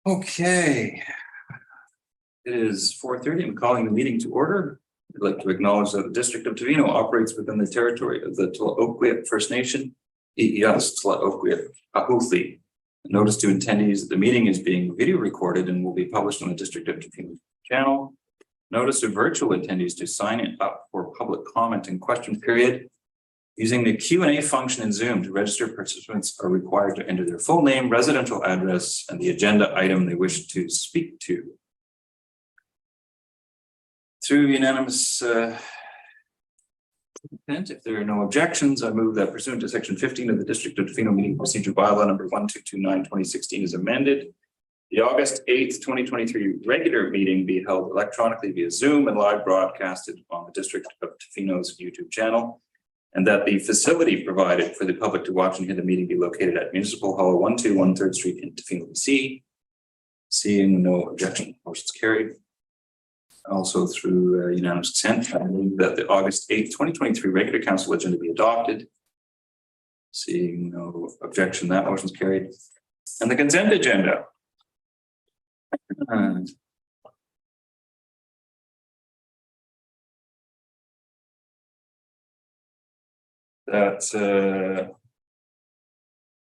Okay. It is 4:30. I'm calling the meeting to order. I'd like to acknowledge that the District of Tofino operates within the territory of the Tla-o-qui-aht First Nation, Tla-o-qui-aht housi. Notice to attendees that the meeting is being video recorded and will be published on the District of Tofino channel. Notice to virtual attendees to sign it up for public comment and question period. Using the Q&A function in Zoom to register, participants are required to enter their full name, residential address, and the agenda item they wish to speak to. Through unanimous consent, if there are no objections, I move that pursuant to section 15 of the District of Tofino Meeting Procedure Bylaw number 1229/2016 is amended. The August 8th, 2023 regular meeting be held electronically via Zoom and live broadcasted on the District of Tofino's YouTube channel, and that the facility provided for the public to watch and hear the meeting be located at Municipal Hall 121 3rd Street in Tofino, BC. Seeing no objection, motion's carried. Also through unanimous consent, I move that the August 8th, 2023 regular council agenda be adopted. Seeing no objection, that motion's carried. And the consent agenda.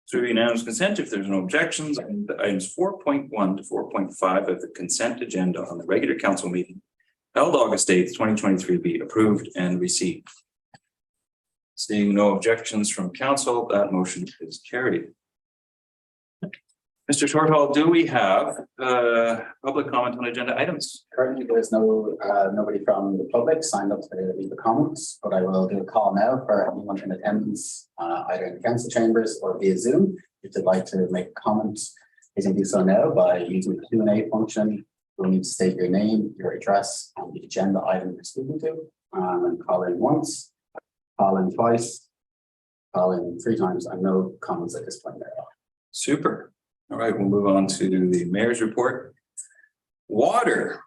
Through unanimous consent, if there's no objections, and items 4.1 to 4.5 of the consent agenda on the regular council meeting held August 8th, 2023 be approved and received. Seeing no objections from council, that motion is carried. Mr. Shorthall, do we have public comment on agenda items? Currently, there is nobody from the public signed up to leave the comments, but I will do a call now for anyone in attendance, either in the council chambers or via Zoom. If they'd like to make a comment, you can do so now by using the Q&A function. You'll need to state your name, your address, and the agenda item you're speaking to, and call in once, call in twice, call in 3 times, and no comments at this point. Super. All right, we'll move on to the mayor's report. Water,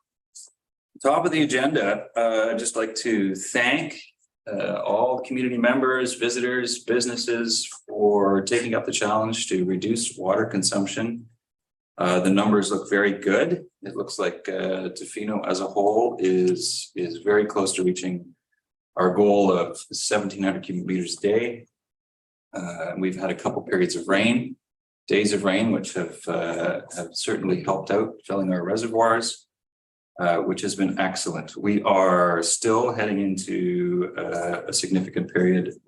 top of the agenda. I'd just like to thank all community members, visitors, businesses for taking up the challenge to reduce water consumption. The numbers look very good. It looks like Tofino as a whole is very close to reaching our goal of 1,700 cubic meters a day. We've had a couple periods of rain. Days of rain, which have certainly helped out filling our reservoirs, which has been excellent. We are still heading into a significant period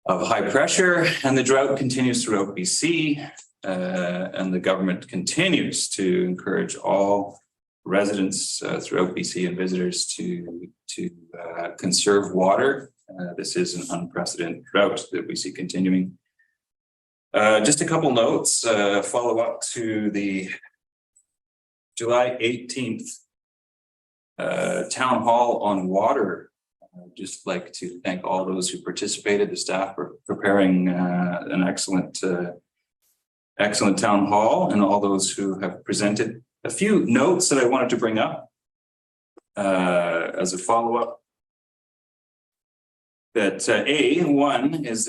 of high pressure, and the drought continues throughout BC, and the government continues to encourage all residents throughout BC and visitors to conserve water. This is an unprecedented drought that we see continuing. Just a couple notes, follow up to the July 18th town hall on water. Just like to thank all those who participated. The staff for preparing an excellent town hall, and all those who have presented. A few notes that I wanted to bring up as a follow-up. That one is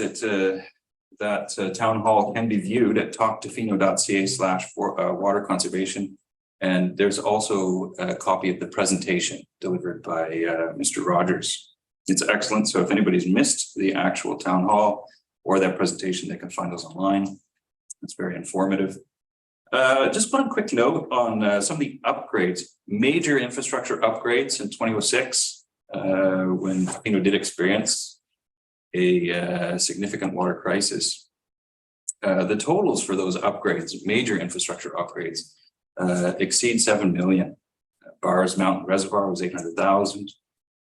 that town hall can be viewed at talktofino.ca/water conservation. And there's also a copy of the presentation delivered by Mr. Rogers. It's excellent. So if anybody's missed the actual town hall or that presentation, they can find those online. It's very informative. Just one quick note on some of the upgrades, major infrastructure upgrades in 2006, when Tofino did experience a significant water crisis. The totals for those upgrades, major infrastructure upgrades, exceed 7 million. Bars Mountain Reservoir was 800,000.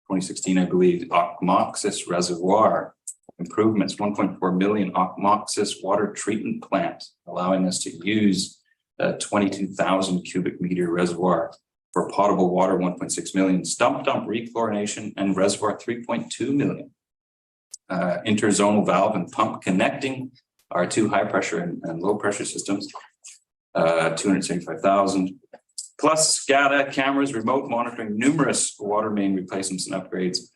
2016, I believe, Accessory Reservoir improvements, 1.4 million. Accessory water treatment plant, allowing us to use a 22,000 cubic meter reservoir for potable water, 1.6 million. Stump dump rechlorination and reservoir, 3.2 million. Interzonal valve and pump connecting our 2 high pressure and low pressure systems, 275,000. Plus SCADA cameras, remote monitoring, numerous water main replacements and upgrades.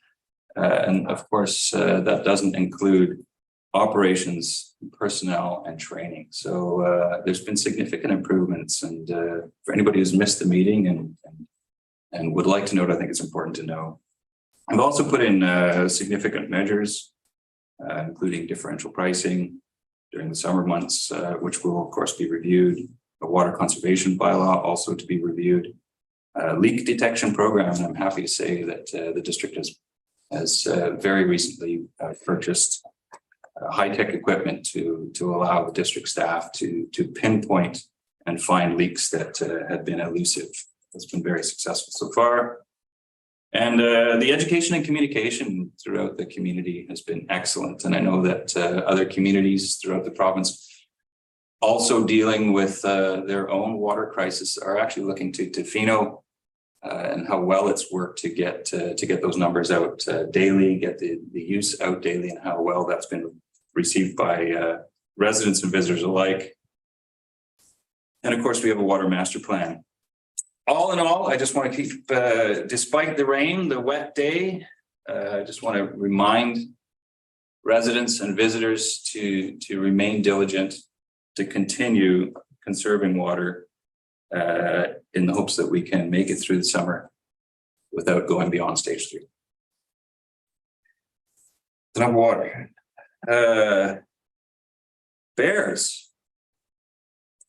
And of course, that doesn't include operations, personnel, and training. So there's been significant improvements, and for anybody who's missed the meeting and would like to know it, I think it's important to know. I've also put in significant measures, including differential pricing during the summer months, which will of course be reviewed. A water conservation bylaw also to be reviewed. Leak detection program, and I'm happy to say that the district has very recently purchased high-tech equipment to allow the district staff to pinpoint and find leaks that had been elusive. It's been very successful so far. And the education and communication throughout the community has been excellent. And I know that other communities throughout the province also dealing with their own water crisis are actually looking to Tofino and how well it's worked to get those numbers out daily, get the use out daily, and how well that's been received by residents and visitors alike. And of course, we have a water master plan. All in all, I just want to keep, despite the rain, the wet day, I just want to remind residents and visitors to remain diligent, to continue conserving water in the hopes that we can make it through the summer without going beyond stage 3. Enough water. Bears.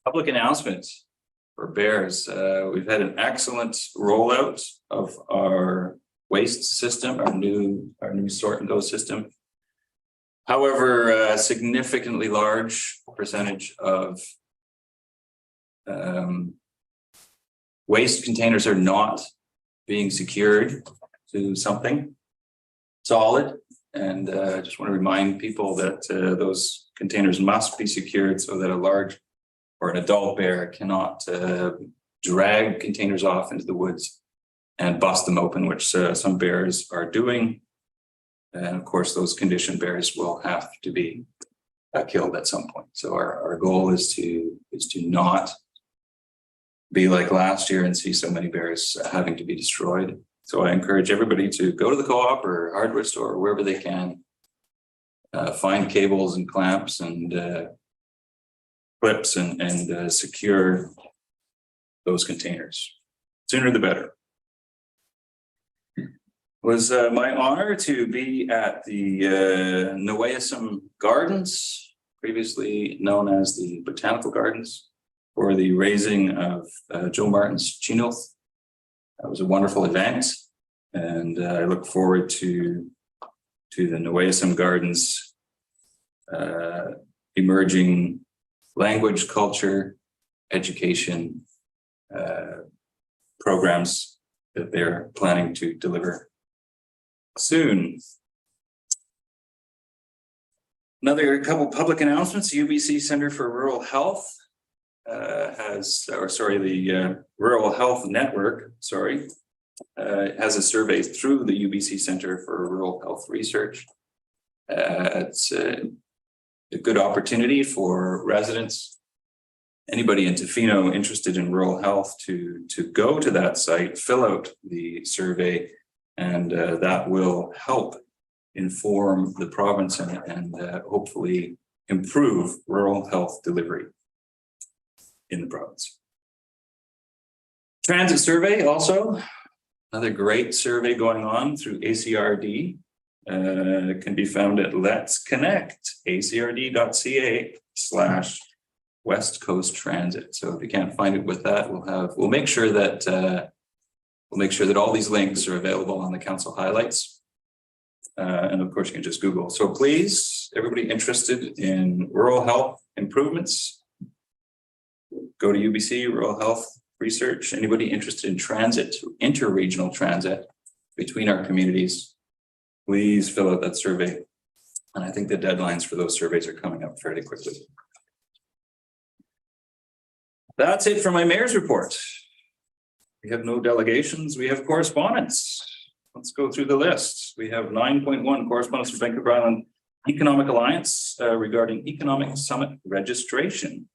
Public announcements for bears. We've had an excellent rollout of our waste system, our new sort and go system. However, a significantly large percentage of waste containers are not being secured to something solid. And I just want to remind people that those containers must be secured so that a large or an adult bear cannot drag containers off into the woods and bust them open, which some bears are doing. And of course, those conditioned bears will have to be killed at some point. So our goal is to not be like last year and see so many bears having to be destroyed. So I encourage everybody to go to the co-op or hardware store or wherever they can, find cables and clamps and clips and secure those containers. Sooner the better. It was my honor to be at the Noyasum Gardens, previously known as the Botanical Gardens, for the raising of Joe Martin's Chinoth. That was a wonderful event, and I look forward to the Noyasum Gardens emerging language, culture, education programs that they're planning to deliver soon. Another couple public announcements. UBC Center for Rural Health the Rural Health Network, has a survey through the UBC Center for Rural Health Research. It's a good opportunity for residents, anybody in Tofino interested in rural health to go to that site, fill out the survey, and that will help inform the province and hopefully improve rural health delivery in the province. Transit survey also, another great survey going on through ACRD. It can be found at Let's Connect, acrd.ca/West Coast Transit. So if you can't find it with that, we'll make sure that all these links are available on the council highlights. And of course, you can just Google. So please, everybody interested in rural health improvements, go to UBC Rural Health Research. Anybody interested in transit, interregional transit between our communities, please fill out that survey. And I think the deadlines for those surveys are coming up fairly quickly. That's it for my mayor's report. We have no delegations. We have correspondence. Let's go through the list. We have 9.1 correspondence from Vancouver Island Economic Alliance regarding Economic Summit registration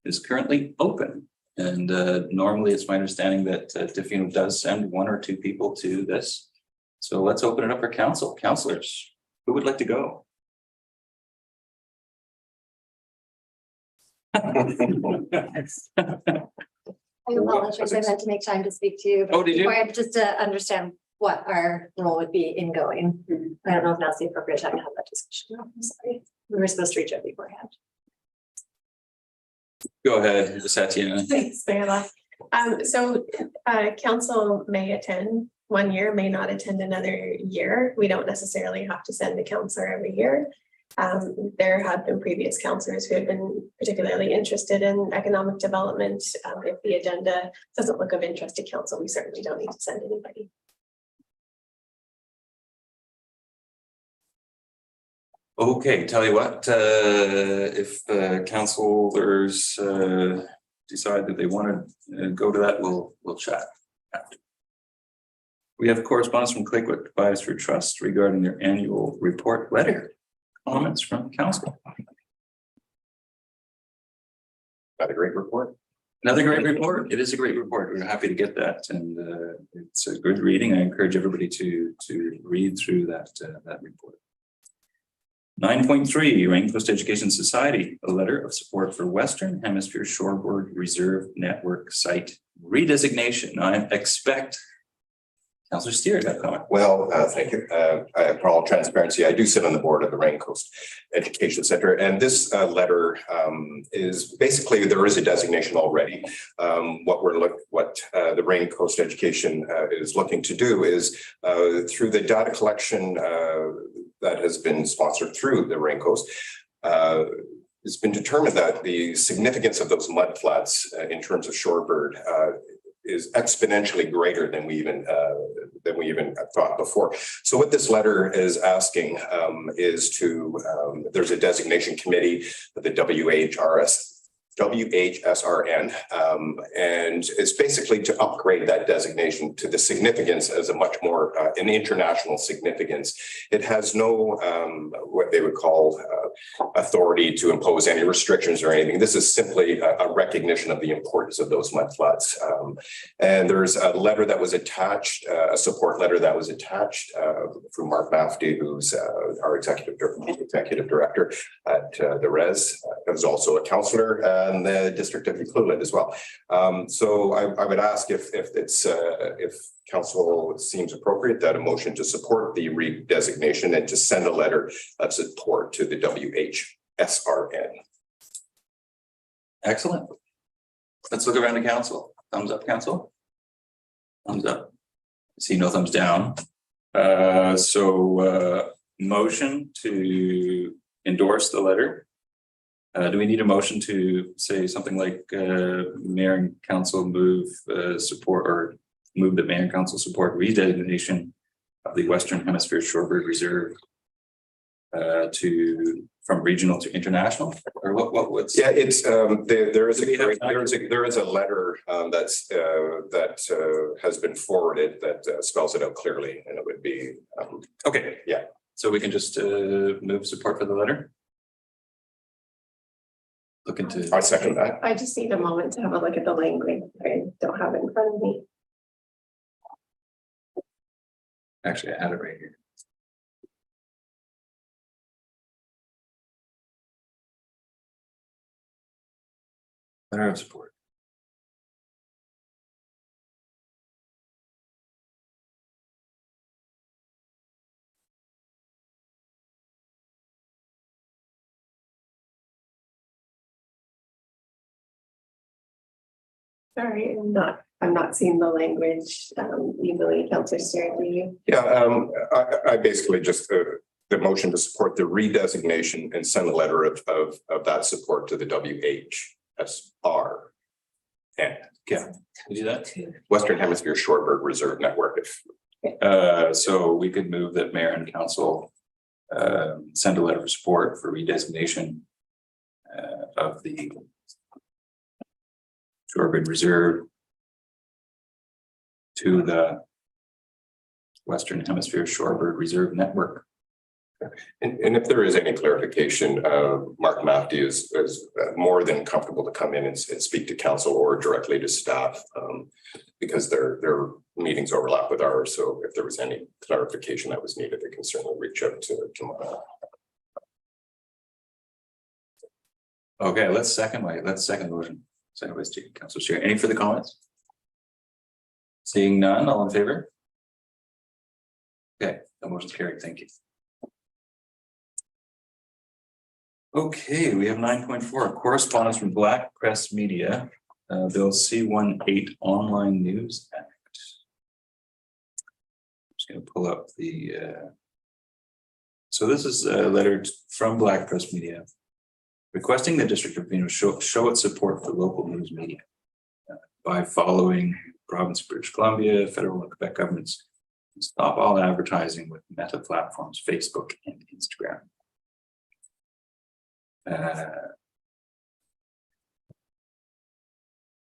is currently open. And normally it's my understanding that Tofino does send 1 or 2 people to this. So let's open it up for council. Councillors, who would like to go? I apologize, I meant to make time to speak to you. Oh, did you? Just to understand what our role would be in going. I don't know if now's the appropriate time to have that discussion. I'm sorry. We were supposed to reach out beforehand. Go ahead, Satya. Thanks, Mayor. Council may attend 1 year, may not attend another year. We don't necessarily have to send a counselor every year. There have been previous counselors who have been particularly interested in economic development. If the agenda doesn't look of interest to council, we certainly don't need to send anybody. Okay, tell you what, if councilors decide that they want to go to that, we'll chat after. We have correspondence from Clayoquot Advisory Trust regarding their annual report letter. Comments from council. Got a great report. Another great report. It is a great report. We're happy to get that, and it's a good reading. I encourage everybody to read through that report. 9.3 Rain Coast Education Society, a letter of support for Western Hemisphere Shoreboard Reserve Network site redesignation. I expect Councillor Steer got a comment. Well, thank you. For all transparency, I do sit on the board of the Rain Coast Education Center, and this letter is basically there is a designation already. What the Rain Coast Education is looking to do is through the data collection that has been sponsored through the Rain Coast. It's been determined that the significance of those mud flats in terms of shorebird is exponentially greater than we even thought before. So what this letter is asking is to there's a designation committee, the WHSRN, and it's basically to upgrade that designation to the significance as a much more an international significance. It has no what they would call authority to impose any restrictions or anything. This is simply a recognition of the importance of those mudflats. And there's a letter that was attached, a support letter that was attached from Mark Mafty, who's our executive director at the RES, who's also a councillor in the District of Tofino as well. So I would ask if council seems appropriate that a motion to support the redesignation and to send a letter of support to the WHSRN. Excellent. Let's look around the council. Thumbs up, council. Thumbs up. See no thumbs down. Motion to endorse the letter. Do we need a motion to say something like mayor and council move support or move the mayor and council support redesignation of the Western Hemisphere Shorebird Reserve from regional to international, or what's? Yeah, it's there is a letter that has been forwarded that spells it out clearly, and it would be okay. Yeah. So we can just move support for the letter. Looking to. I second that. I just need a moment to have a look at the language. I don't have it in front of me. Actually, I had it right here. Letter of support. Sorry, I'm not seeing the language. Usually, Councillor Steer, do you? Yeah, I basically just the motion to support the redesignation and send a letter of that support to the WHSR and Yeah, you do that. Western Hemisphere Shorebird Reserve Network. So we could move that mayor and council send a letter of support for redesignation of the Shorebird Reserve to the Western Hemisphere Shorebird Reserve Network. And if there is any clarification, Mark Mafty is more than comfortable to come in and speak to council or directly to staff because their meetings overlap with ours. So if there was any clarification that was needed, they can certainly reach out to Mark. Okay, let's second the motion. Second by Councilor Chair. Any further comments? Seeing none, all in favor? Okay, the motion's carried. Thank you. Okay, we have 9.4 correspondence from Black Press Media, Bill C-18 Online News Act. I'm just going to pull up the. So this is a letter from Black Press Media requesting the District of Tofino show its support for local news media by following province of British Columbia, federal and Quebec governments, and stop all advertising with Meta platforms, Facebook and Instagram.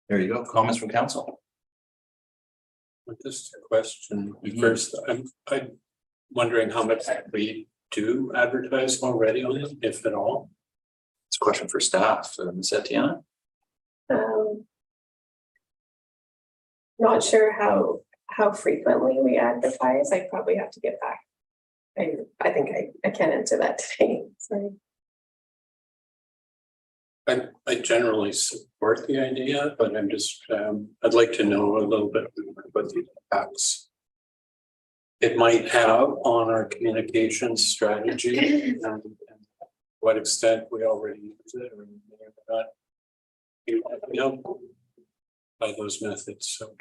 There you go. Comments from council. Just a question first. I'm wondering how much we do advertise already on it, if at all. It's a question for staff. Ms. Etienne? Not sure how frequently we advertise. I probably have to get back. I think I can't answer that today. Sorry. I generally support the idea, but I'm just I'd like to know a little bit about the impacts it might have on our communications strategy and what extent we already use it or not by those methods. So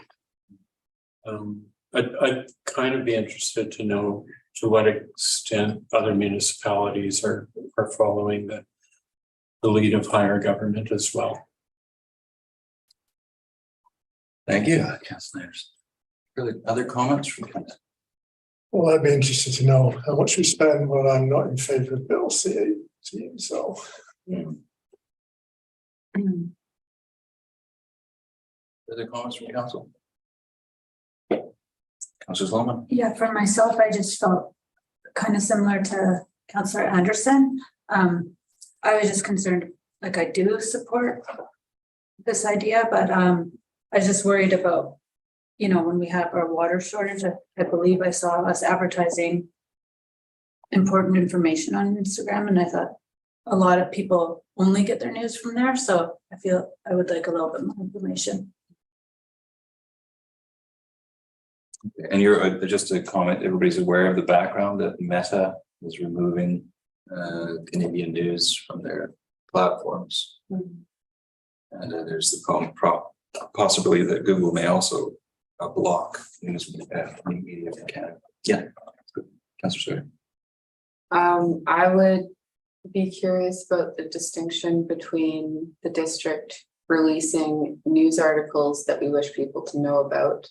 I'd kind of be interested to know to what extent other municipalities are following the lead of higher government as well. Thank you, councillors. Really, other comments from council? Well, I'd be interested to know how much we spend, but I'm not in favour of Bill C-18, so. Other comments from council? Councillor Sloman? Yeah, for myself, I just felt kind of similar to Councillor Anderson. I was just concerned, like I do support this idea, but I was just worried about, you know, when we have our water shortage. I believe I saw us advertising important information on Instagram, and I thought a lot of people only get their news from there. So I feel I would like a little bit more information. And you're just a comment, everybody's aware of the background that Meta is removing Canadian news from their platforms. And there's the possibility that Google may also block news media from Canada. Yeah, Councillor Sawyer. I would be curious about the distinction between the district releasing news articles that we wish people to know about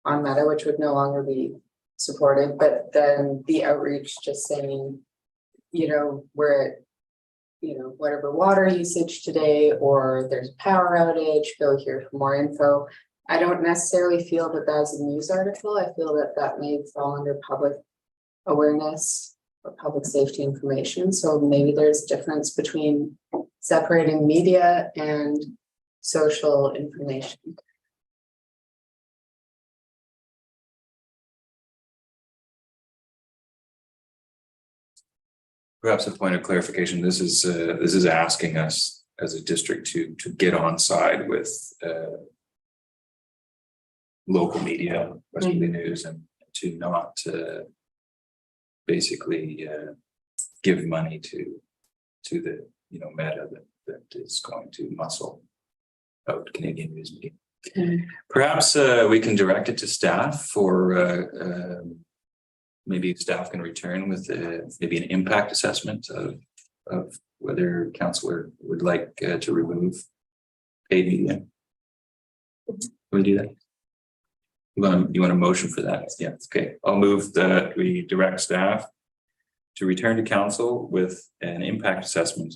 on Meta, which would no longer be supported, but then the outreach just saying, you know, we're at, you know, whatever water usage today, or there's a power outage, go here for more info. I don't necessarily feel that that's a news article. I feel that that may fall under public awareness or public safety information. So maybe there's a difference between separating media and social information. Perhaps a point of clarification. This is asking us as a district to get on side with local media, Westerly News, and to not basically give money to the Meta that is going to muscle out Canadian news media. Perhaps we can direct it to staff for. Maybe staff can return with maybe an impact assessment of whether councillor would like to remove paid media. Can we do that? You want a motion for that? Yeah, okay. I'll move that we direct staff to return to council with an impact assessment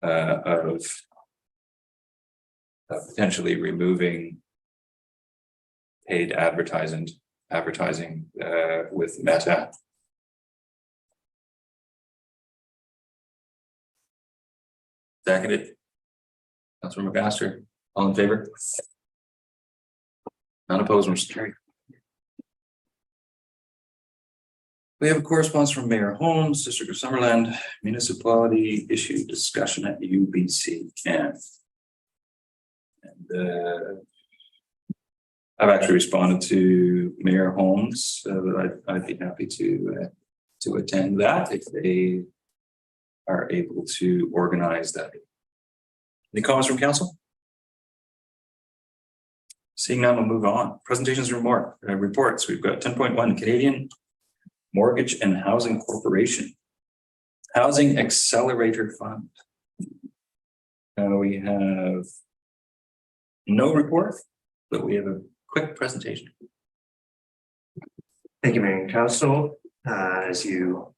of potentially removing paid advertising with Meta. Seconded. Councilor McMaster, all in favor? None opposed, motion carried. We have a correspondence from Mayor Holmes, District of Summerland, municipality issue discussion at UBC camp. And I've actually responded to Mayor Holmes that I'd be happy to attend that if they are able to organize that. Any comments from council? Seeing none, we'll move on. Presentations and reports. We've got 10.1 Canadian Mortgage and Housing Corporation. Housing Accelerator Fund. We have no report, but we have a quick presentation. Thank you, Mayor and Council. As you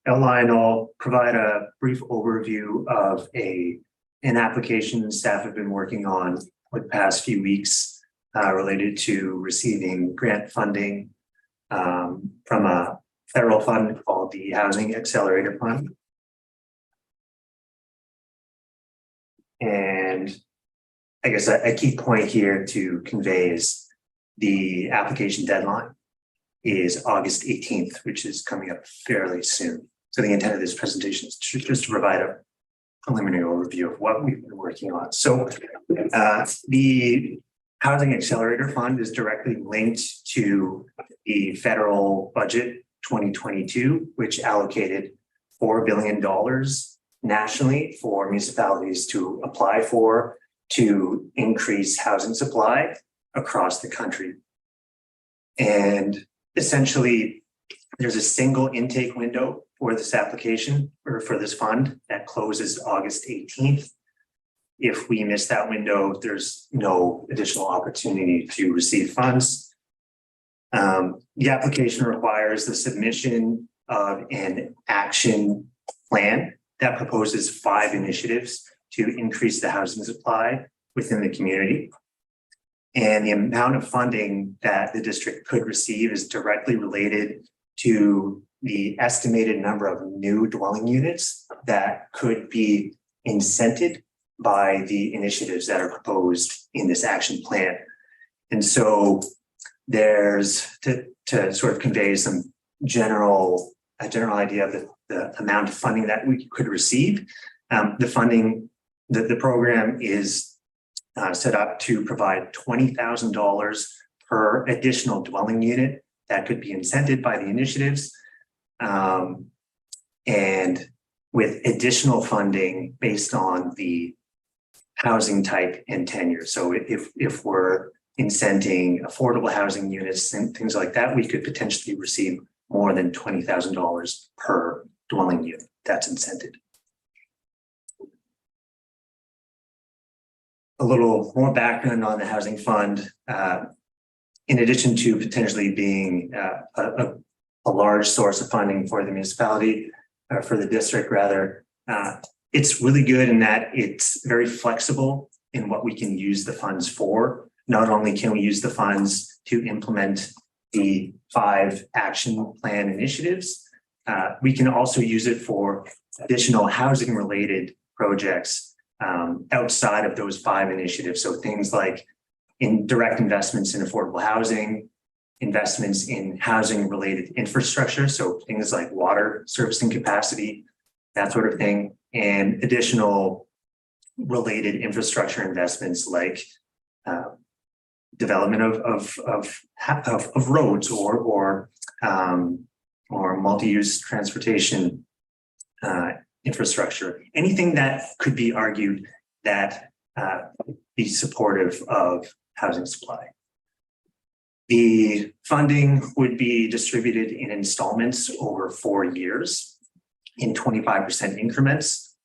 outlined, I'll provide a brief overview of an application staff have been working on for the past few weeks related to receiving grant funding from a federal fund called the Housing Accelerator Fund. And I guess a key point here to convey is the application deadline is August 18th, which is coming up fairly soon. So the intent of this presentation is just to provide a preliminary overview of what we've been working on. So the Housing Accelerator Fund is directly linked to the federal budget 2022, which allocated $4 billion nationally for municipalities to apply for to increase housing supply across the country. And essentially, there's a single intake window for this application or for this fund that closes August 18th. If we miss that window, there's no additional opportunity to receive funds. The application requires the submission of an action plan that proposes 5 initiatives to increase the housing supply within the community. And the amount of funding that the district could receive is directly related to the estimated number of new dwelling units that could be incented by the initiatives that are proposed in this action plan. And so there's to sort of convey some general idea of the amount of funding that we could receive. The funding, the program is set up to provide $20,000 per additional dwelling unit that could be incented by the initiatives. And with additional funding based on the housing type and tenure. So if we're incenting affordable housing units and things like that, we could potentially receive more than $20,000 per dwelling unit that's incented. A little more background on the housing fund. In addition to potentially being a large source of funding for the municipality, or for the district rather, it's really good in that it's very flexible in what we can use the funds for. Not only can we use the funds to implement the 5 action plan initiatives, we can also use it for additional housing related projects outside of those 5 initiatives. So things like in direct investments in affordable housing, investments in housing related infrastructure. So things like water servicing capacity, that sort of thing, and additional related infrastructure investments like development of roads or multi-use transportation infrastructure, anything that could be argued that be supportive of housing supply. The funding would be distributed in installments over 4 years in 25% increments,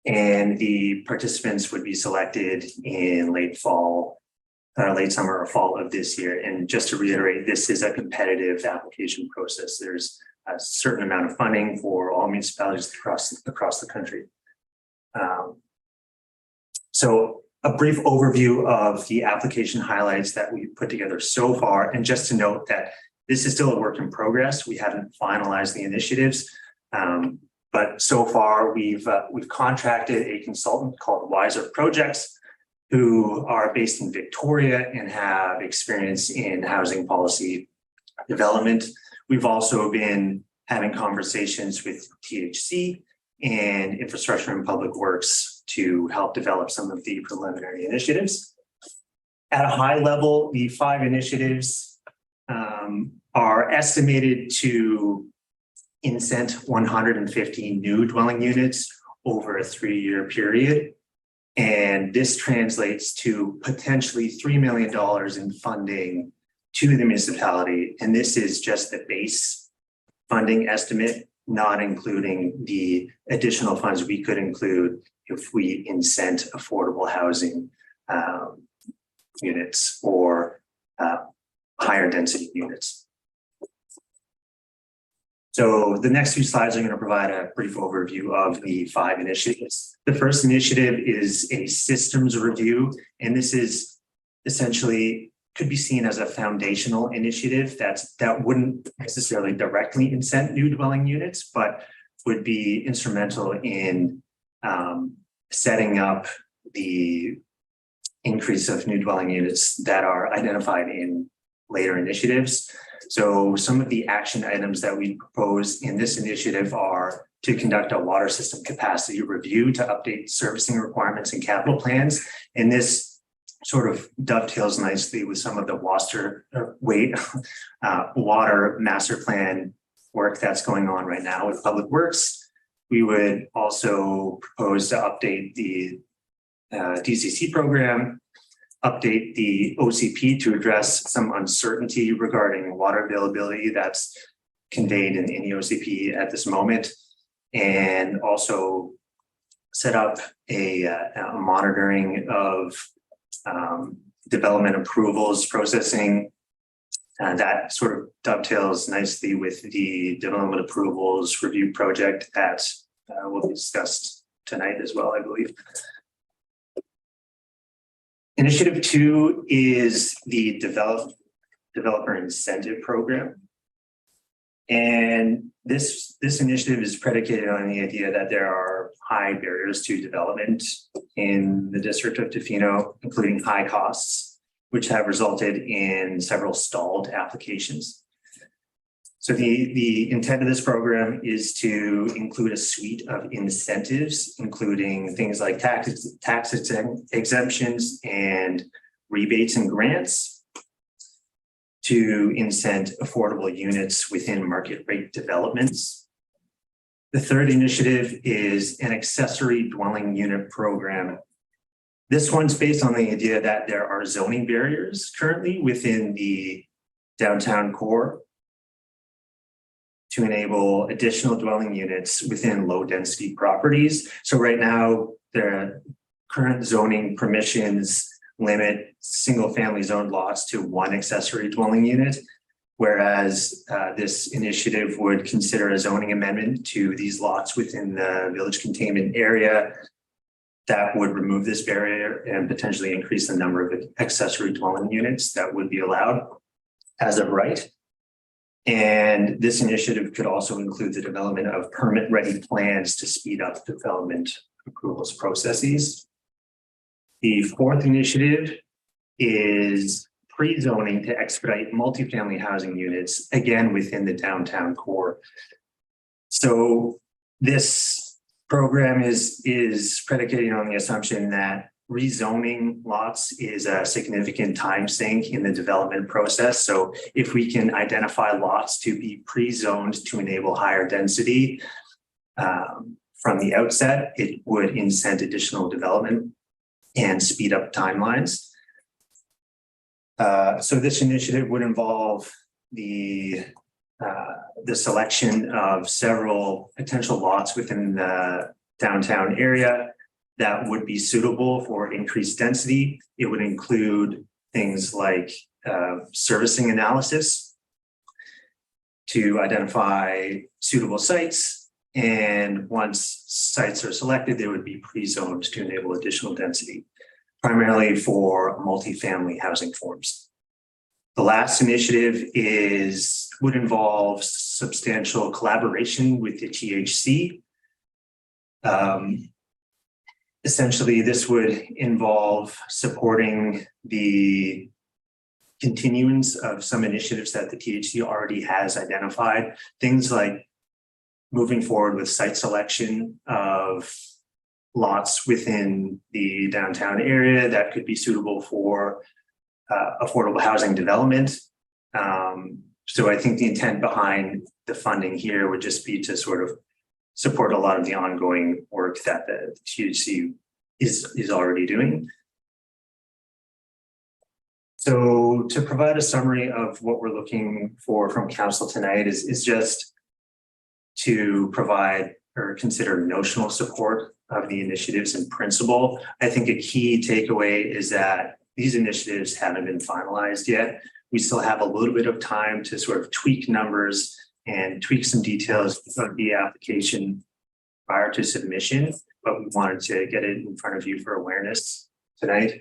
and the participants would be selected in late summer or fall of this year. And just to reiterate, this is a competitive application process. There's a certain amount of funding for all municipalities across the country. So a brief overview of the application highlights that we've put together so far. And just to note that this is still a work in progress. We haven't finalized the initiatives, but so far we've contracted a consultant called Wiser Projects, who are based in Victoria and have experience in housing policy development. We've also been having conversations with THC and Infrastructure and Public Works to help develop some of the preliminary initiatives. At a high level, the 5 initiatives are estimated to incent 150 new dwelling units over a 3-year period. And this translates to potentially $3 million in funding to the municipality. And this is just the base funding estimate, not including the additional funds we could include if we incent affordable housing units or higher density units. So the next few slides are going to provide a brief overview of the 5 initiatives. The first initiative is a systems review, and this is essentially could be seen as a foundational initiative that wouldn't necessarily directly incent new dwelling units, but would be instrumental in setting up the increase of new dwelling units that are identified in later initiatives. So some of the action items that we propose in this initiative are to conduct a water system capacity review to update servicing requirements and capital plans. And this sort of dovetails nicely with some of the water master plan work that's going on right now with Public Works. We would also propose to update the DCC program, update the OCP to address some uncertainty regarding water availability that's conveyed in the OCP at this moment, and also set up a monitoring of development approvals processing. That sort of dovetails nicely with the development approvals review project that will be discussed tonight as well, I believe. Initiative 2 is the developer incentive program. And this initiative is predicated on the idea that there are high barriers to development in the District of Tofino, including high costs, which have resulted in several stalled applications. So the intent of this program is to include a suite of incentives, including things like tax exemptions and rebates and grants to incent affordable units within market rate developments. The third initiative is an accessory dwelling unit program. This one's based on the idea that there are zoning barriers currently within the downtown core to enable additional dwelling units within low density properties. So right now, the current zoning permissions limit single family zoned lots to 1 accessory dwelling unit, whereas this initiative would consider a zoning amendment to these lots within the village containment area that would remove this barrier and potentially increase the number of accessory dwelling units that would be allowed as of right. And this initiative could also include the development of permit-ready plans to speed up development approvals processes. The fourth initiative is pre-zoning to expedite multifamily housing units, again, within the downtown core. So this program is predicated on the assumption that rezoning lots is a significant time sink in the development process. So if we can identify lots to be pre-zoned to enable higher density from the outset, it would incent additional development and speed up timelines. So this initiative would involve the selection of several potential lots within the downtown area that would be suitable for increased density. It would include things like servicing analysis to identify suitable sites. And once sites are selected, they would be pre-zoned to enable additional density, primarily for multifamily housing forms. The last initiative would involve substantial collaboration with the THC. Essentially, this would involve supporting the continuance of some initiatives that the THC already has identified, things like moving forward with site selection of lots within the downtown area that could be suitable for affordable housing development. So I think the intent behind the funding here would just be to sort of support a lot of the ongoing work that the THC is already doing. So to provide a summary of what we're looking for from council tonight is just to provide or consider notional support of the initiatives in principle. I think a key takeaway is that these initiatives haven't been finalized yet. We still have a little bit of time to sort of tweak numbers and tweak some details of the application prior to submission, but we wanted to get it in front of you for awareness tonight.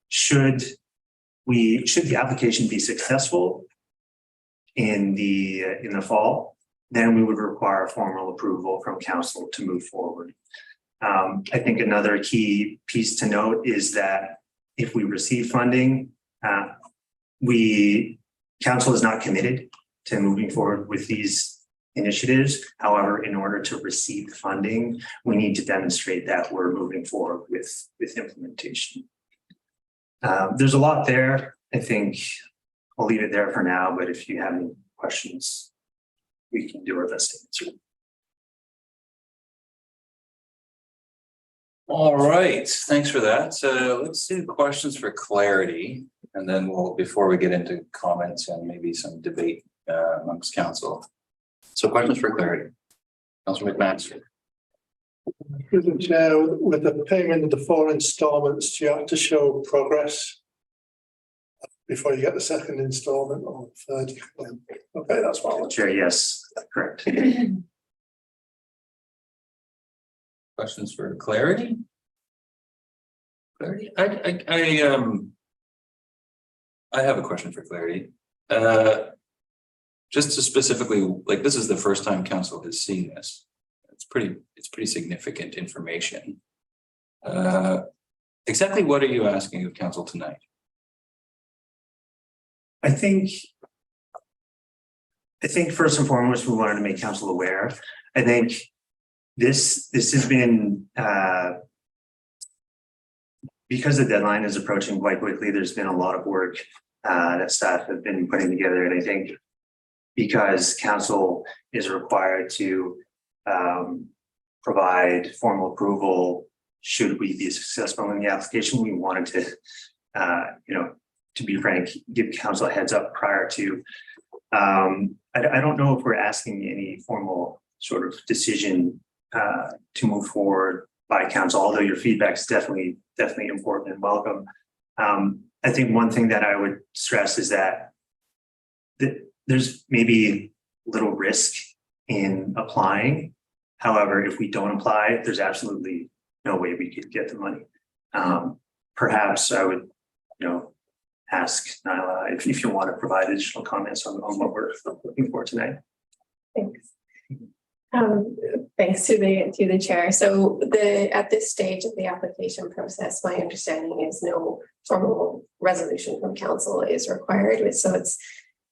Should the application be successful in the fall, then we would require formal approval from council to move forward. I think another key piece to note is that if we receive funding, council is not committed to moving forward with these initiatives. However, in order to receive funding, we need to demonstrate that we're moving forward with implementation. There's a lot there. I think I'll leave it there for now, but if you have any questions, we can do our best to answer. All right, thanks for that. Let's do questions for clarity, and then before we get into comments and maybe some debate amongst council. So questions for clarity. Councilor McMaster. Through the chair, with the payment of the 4 installments, do you have to show progress before you get the second installment or third? Okay, that's fine. Chair, yes, correct. Questions for clarity? Clarity? I have a question for clarity. Just to specifically, like, this is the first time council has seen this. It's pretty significant information. Exactly what are you asking of council tonight? I think first and foremost, we wanted to make council aware. I think this has been because the deadline is approaching quite quickly. There's been a lot of work that staff have been putting together, and I think because council is required to provide formal approval should we be successful in the application, we wanted to, to be frank, give council a heads up prior to. I don't know if we're asking any formal sort of decision to move forward by council, although your feedback is definitely important and welcome. I think one thing that I would stress is that there's maybe little risk in applying. However, if we don't apply, there's absolutely no way we could get the money. Perhaps I would, ask Nyla if you want to provide additional comments on what we're looking for tonight. Thanks. Thanks to the chair. So at this stage of the application process, my understanding is no formal resolution from council is required.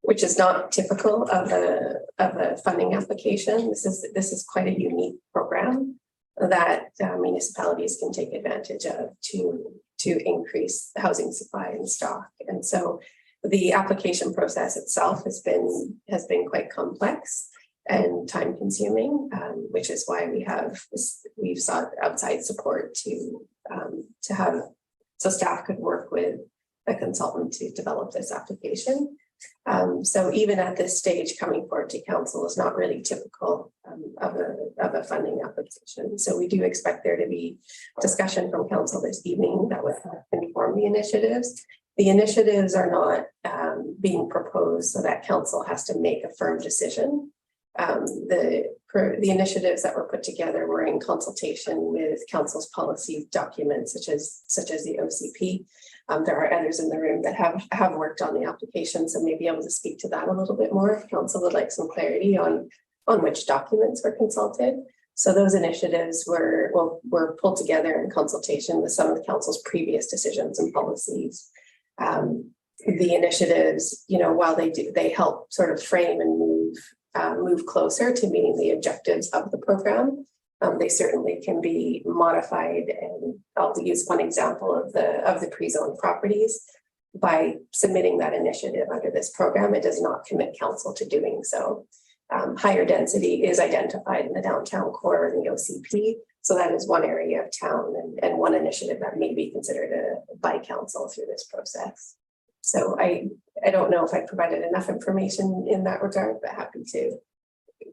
Which is not typical of a funding application. This is quite a unique program that municipalities can take advantage of to increase the housing supply and stock. And so the application process itself has been quite complex and time consuming, which is why we've sought outside support to have so staff could work with a consultant to develop this application. So even at this stage, coming forward to council is not really typical of a funding application. So we do expect there to be discussion from council this evening that would inform the initiatives. The initiatives are not being proposed so that council has to make a firm decision. The initiatives that were put together were in consultation with council's policy documents, such as the OCP. There are others in the room that have worked on the application, so maybe able to speak to that a little bit more if council would like some clarity on which documents were consulted. So those initiatives were pulled together in consultation with some of the council's previous decisions and policies. The initiatives, while they help sort of frame and move move closer to meeting the objectives of the program. They certainly can be modified, and I'll use one example of the pre-zoned properties. By submitting that initiative under this program, it does not commit council to doing so. Higher density is identified in the downtown core in the OCP. So that is one area of town and one initiative that may be considered by council through this process. So I don't know if I provided enough information in that regard, but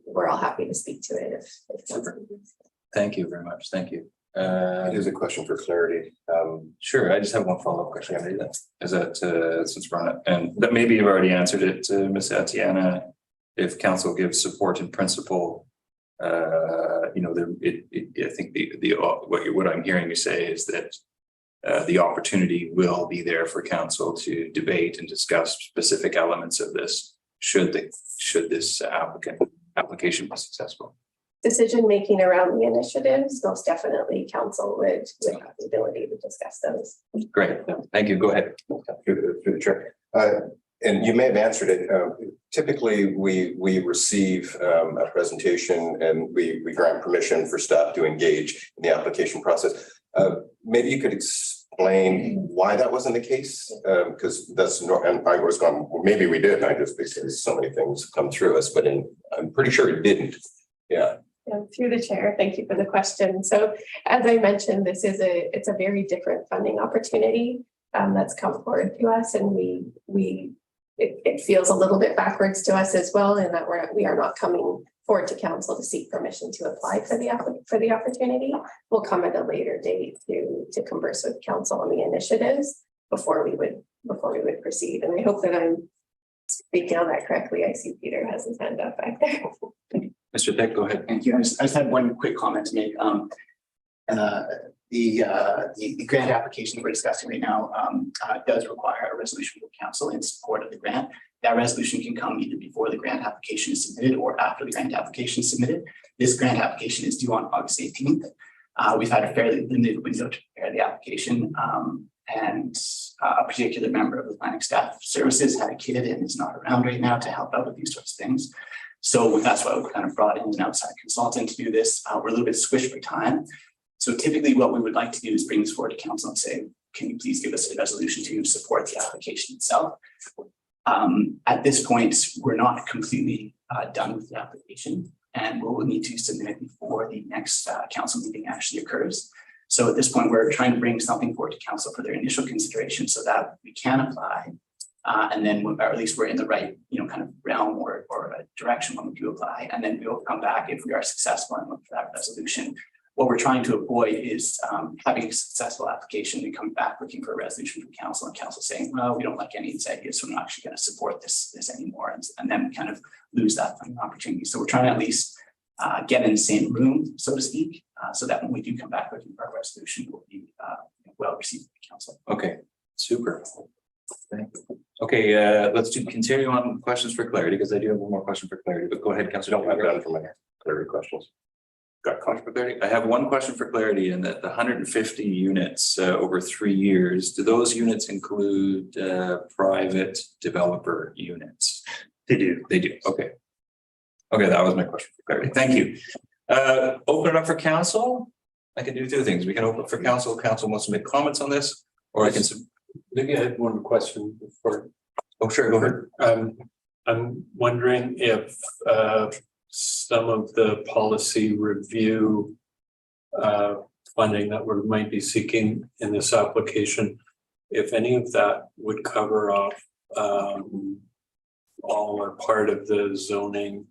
we're all happy to speak to it if council needs. Thank you very much. Thank you. Here's a question for clarity. Sure, I just have one follow-up question. Is that since we're on it, and that maybe you've already answered it, Ms. Atiana, if council gives support in principle, I think what I'm hearing you say is that the opportunity will be there for council to debate and discuss specific elements of this should this application be successful. Decision-making around the initiatives, most definitely council would have the ability to discuss those. Great, thank you. Go ahead. Through the chair. And you may have answered it. Typically, we receive a presentation and we grant permission for staff to engage in the application process. Maybe you could explain why that wasn't the case, because that's not. And I was going. Well, maybe we did. I just because so many things come through us, but I'm pretty sure it didn't. Yeah. Through the chair, thank you for the question. So as I mentioned, it's a very different funding opportunity that's come forward to us, and it feels a little bit backwards to us as well, in that we are not coming forward to council to seek permission to apply for the opportunity. We'll come at a later date to converse with council on the initiatives before we would proceed. And I hope that I'm speaking on that correctly. I see Peter has his hand up back there. Mr. Dick, go ahead. Thank you. I just had one quick comment to make. The grant application we're discussing right now does require a resolution from council in support of the grant. That resolution can come either before the grant application is submitted or after the grant application is submitted. This grant application is due on August 18th. We've had a fairly limited window to prepare the application, and a particular member of the planning staff services had a kid and is not around right now to help out with these sorts of things. So that's why we've kind of brought in an outside consultant to do this. We're a little bit squished for time. So typically what we would like to do is bring this forward to council and say, can you please give us a resolution to support the application itself? At this point, we're not completely done with the application, and we'll need to submit it before the next council meeting actually occurs. So at this point, we're trying to bring something forward to council for their initial consideration so that we can apply. And then, or at least we're in the right, kind of realm or a direction when we do apply. And then we'll come back if we are successful and look for that resolution. What we're trying to avoid is having a successful application and come back looking for a resolution from council and council saying, well, we don't like any of these ideas, so we're not actually going to support this anymore. And then we kind of lose that funding opportunity. So we're trying to at least get in the same room, so to speak, so that when we do come back looking for a resolution, it will be well received by council. Okay, super. Thank you. Okay, let's continue on questions for clarity, because I do have one more question for clarity, but go ahead, Councilor. I'm done for my clarity questions. Got question for clarity? I have one question for clarity, and that the 150 units over 3 years, do those units include private developer units? They do. They do. Okay. Okay, that was my question for clarity. Thank you. Open it up for council. I can do two things. We can open it for council. Council wants to make comments on this, or I can. Maybe I had one question before. Oh, sure. Go ahead. I'm wondering if some of the policy review funding that we might be seeking in this application, if any of that would cover off all or part of the zoning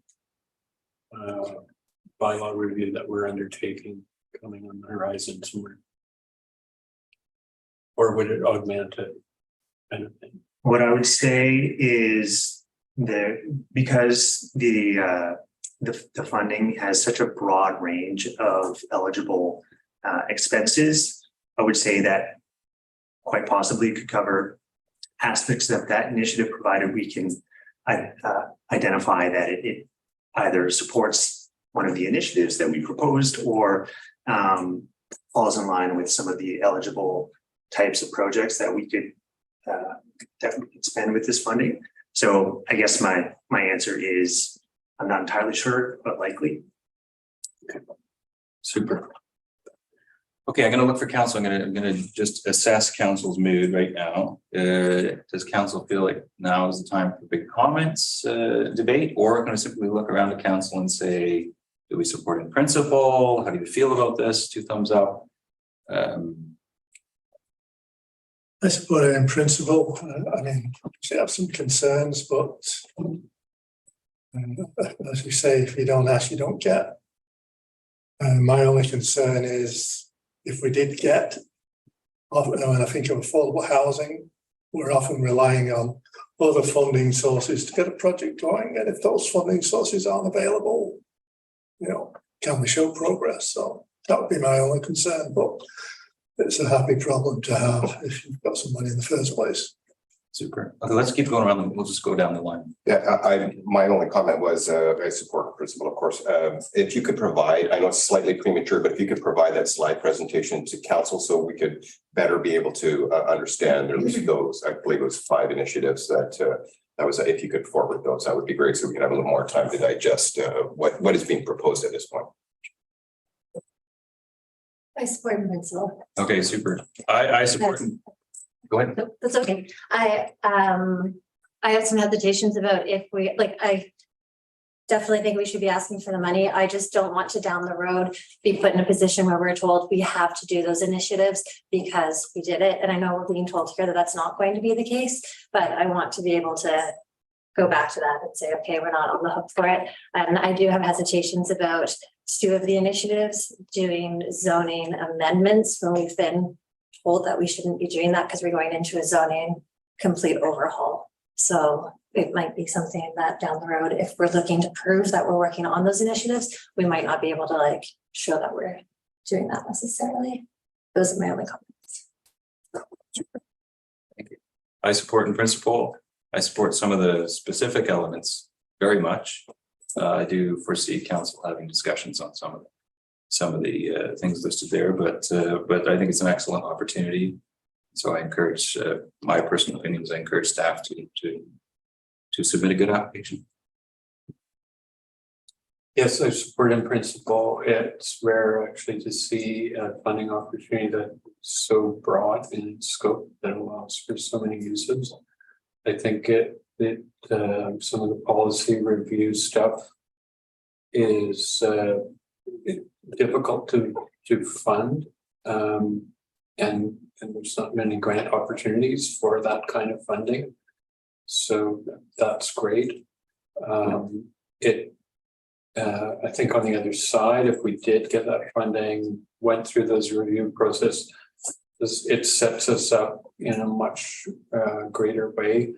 bylaw review that we're undertaking coming on the horizon somewhere. Or would it augment it? Anything? What I would say is that because the funding has such a broad range of eligible expenses, I would say that quite possibly could cover aspects of that initiative, provided we can identify that it either supports one of the initiatives that we proposed or falls in line with some of the eligible types of projects that we could spend with this funding. So I guess my answer is I'm not entirely sure, but likely. Super. Okay, I'm gonna look for council. I'm gonna just assess council's mood right now. Does council feel like now is the time for big comments, debate, or can I simply look around to council and say, do we support in principle? How do you feel about this? 2 thumbs up. I support it in principle. I mean, we have some concerns, but as we say, if you don't ask, you don't get. My only concern is if we did get, when I think of affordable housing, we're often relying on other funding sources to get a project going. And if those funding sources aren't available, you know, can we show progress? So that would be my only concern, but it's a happy problem to have if you've got some money in the first place. Super. Okay, let's keep going around. We'll just go down the line. Yeah, my only comment was, I support principle, of course. If you could provide, I know it's slightly premature, but if you could provide that slide presentation to council so we could better be able to understand those, I believe it was 5 initiatives that was, if you could forward those, that would be great. So we can have a little more time to digest what is being proposed at this point. I support in principle. Okay, super. I support. Go ahead. No, that's okay. I have some hesitations about if we, like, I definitely think we should be asking for the money. I just don't want to down the road be put in a position where we're told we have to do those initiatives because we did it. And I know we're being told here that that's not going to be the case, but I want to be able to go back to that and say, okay, we're not on the hook for it. And I do have hesitations about 2 of the initiatives doing zoning amendments when we've been told that we shouldn't be doing that because we're going into a zoning complete overhaul. So it might be something that down the road, if we're looking to prove that we're working on those initiatives, we might not be able to like show that we're doing that necessarily. Those are my only comments. Thank you. I support in principle. I support some of the specific elements very much. I do foresee council having discussions on some of the things listed there, but I think it's an excellent opportunity. So I encourage my personal opinions. I encourage staff to submit a good application. Yes, I support in principle. It's rare actually to see a funding opportunity that's so broad in scope that allows for so many uses. I think some of the policy review stuff is difficult to fund, and there's not many grant opportunities for that kind of funding. So that's great. I think on the other side, if we did get that funding, went through those review process, it sets us up in a much greater way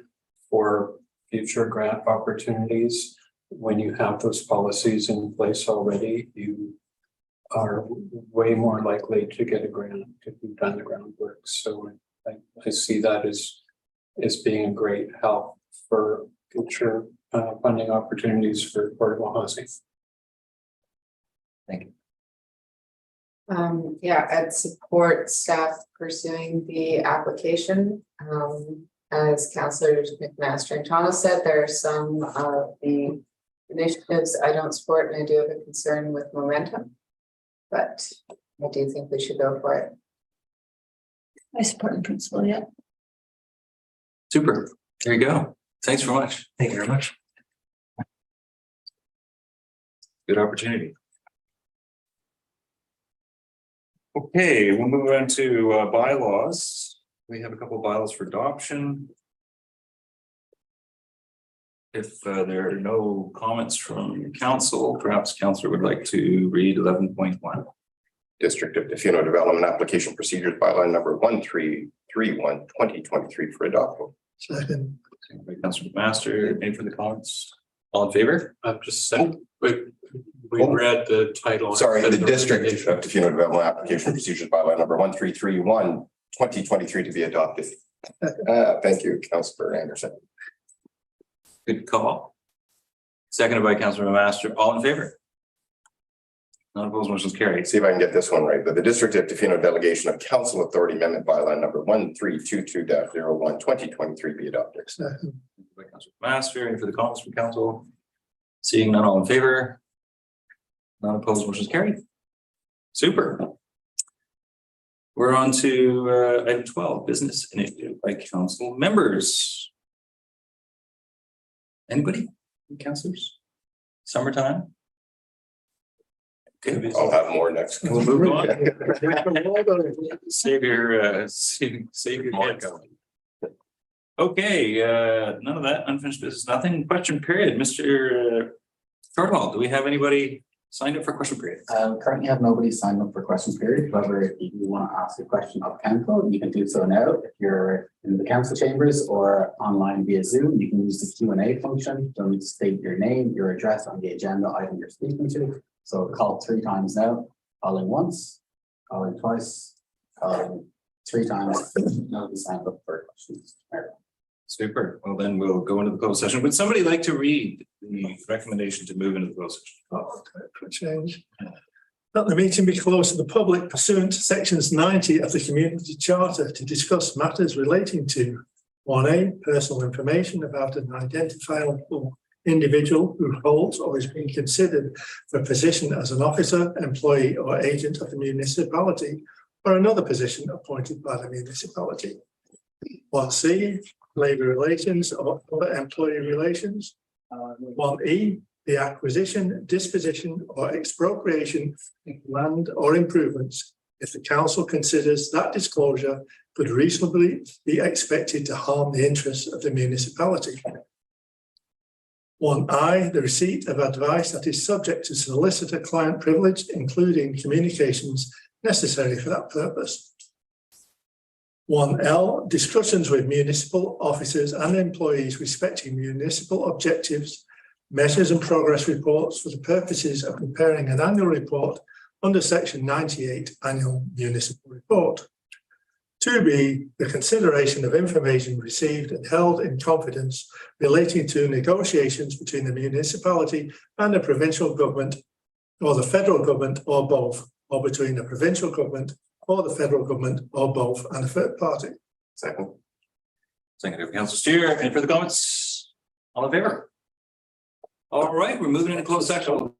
for future grant opportunities. When you have those policies in place already, you are way more likely to get a grant if you've done the groundwork. So I see that as being a great help for future funding opportunities for affordable housing. Thank you. Yeah, I'd support staff pursuing the application. As Councillors McMaster and Thomas said, there are some of the initiatives I don't support, and I do have a concern with momentum, but I do think we should go for it. I support in principle, yeah. Super. There you go. Thanks very much. Thank you very much. Good opportunity. Okay, we'll move on to bylaws. We have a couple of bylaws for adoption. If there are no comments from council, perhaps council would like to read 11.1. District of Tofino Development Application Procedures Bylaw number 1331 2023 for adoption. Second. Second by Councillor McMaster. Any further comments? All in favor? I'm just saying, we read the title. Sorry, the District of Tofino Development Application Procedures Bylaw number 1331 2023 to be adopted. Thank you, Councillor Anderson. Good call. Seconded by Councillor McMaster. All in favor? None opposed, motion is carried. See if I can get this one right. But the District of Tofino Delegation of Council Authority Amendment Bylaw number 1322-01 2023 be adopted. Second. By Councillor McMaster. Any further comments from council? Seeing none, all in favor? None opposed, motion is carried. Super. We're on to item 12, business initiative by council members. Anybody? Councilors? Summertime? Okay, I'll have more next. we'll move on. Save your head going. Okay, none of that, unfinished business, nothing, question period, Mr. Shorthall, do we have anybody signed up for question period? Currently have nobody signed up for questions period. However, if you want to ask a question of council, you can do so now. If you're in the council chambers or online via Zoom, you can use the Q&A function. Don't need to state your name, your address on the agenda item you're speaking to. So call 3 times now, calling once, calling twice, calling 3 times. Nobody signed up for questions. Super, well then we'll go into the closed session. Would somebody like to read the recommendation to move into the closed session? Oh, okay, for a change. That the meeting be closed to the public pursuant to sections 90 of the Community Charter to discuss matters relating to 1A, personal information about an identifiable individual who holds or is being considered for a position as an officer, employee, or agent of the municipality or another position appointed by the municipality. 1C, labour relations or other employee relations. 1E, the acquisition, disposition, or expropriation of land or improvements if the council considers that disclosure could reasonably be expected to harm the interests of the municipality. 1I, the receipt of advice that is subject to solicitor-client privilege, including communications necessary for that purpose. 1L, discussions with municipal officers and employees respecting municipal objectives, measures and progress reports for the purposes of preparing an annual report under section 98 annual municipal report. 2B, the consideration of information received and held in confidence relating to negotiations between the municipality and the provincial government or the federal government or both, or between the provincial government or the federal government or both and a third party. Second. Second, Council Steer, any further comments? All in favor? All right, we're moving into closed session.